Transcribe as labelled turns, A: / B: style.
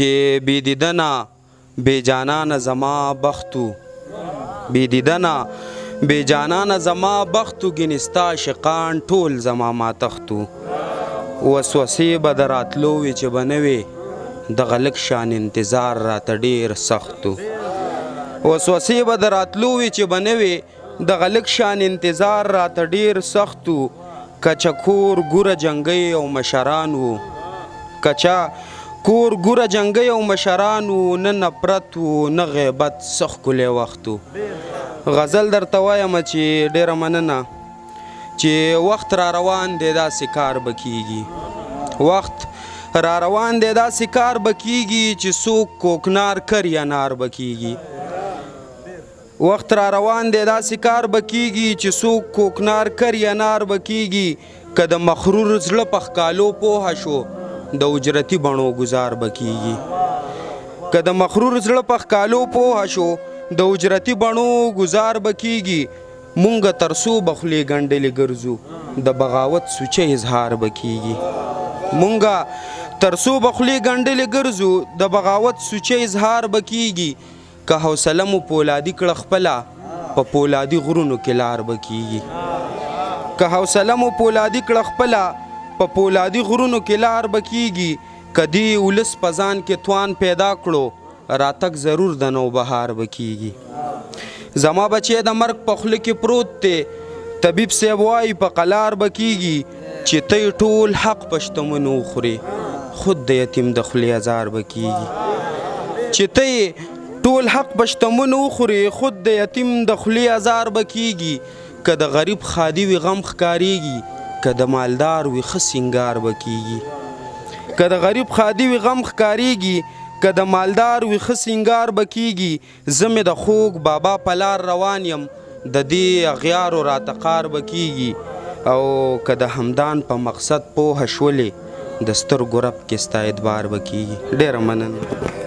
A: چې بی دیدنه بی جانانه زما بختو، بی دیدنه بی جانانه زما بختو، ګینې ستا عاشقان ټول زما ماتختو. وسوسې به د راتلو وي چې به نه وې دغه لږ شان انتظار راته ډېر سختو. وسوسې به د راتلو وي چې به نه وې دغه لږ شان انتظار راته ډېر سختو. کچه کور ګوره جنګۍ او مشران وو، کچه کور ګوره جنګۍ او مشران وو، نه نفرت وو نه غیبت، څه ښکلی وخت وو. غزل درته وایم چې ډېره مننه چې وخت را روان دی داسې کار به کېږي، وخت را روان دی داسې کار به کېږي چې څوک کوکنار کر یا نار به کېږي. وخت را روان دی داسې کار به کېږي چې څوک کوکنار کر یا نار به کېږي. که د مغرور زړه په ښکالو پوهه شو د اجرتي بڼو ګزار به کېږي. که د مغرور زړه په ښکالو پوهه شو د اجرتي بڼو ګزار به کېږي. مونږ تر څو به خولې ګنډلې ګرځو د بغاوت سوچه اظهار به کېږي. مونږ تر څو به خولې ګنډلې ګرځو د بغاوت سوچه اظهار به کېږي. که حوصله مو پولادي کړه خپله په پولادي غرونو کې لار به کېږي. که حوصله مو پولادي کړه خپله په پولادي غرونو کې لار به کېږي. که دې ولس په ځان کې توان پیدا کړو راتګ ضرور د نوبهار به کېږي. زما بچی د مرګ په خوله کې پروت دی، طبیب صاحب وایي په قلار به کېږي. چې ته ټول حق په شتمنو وخورې خود د یتیم د خولې ازار به کېږي. چې ته ټول حق په شتمنو وخورې خود د یتیم د خولې ازار به کېږي. که د غریب خادي وي غم ښکارېږي، که د مالدار وي ښه سینګار به کېږي. که د غریب خادي وي غم ښکارېږي، که د مالدار وي ښه سینګار به کېږي. زه مې د خوږ بابا په لار روان یم د دې اغیارو راته قار به کېږي. او که د همدان په مقصد پوهه شولې د سترګو رپ کې ستا اعتبار به کېږي. ډېره مننه.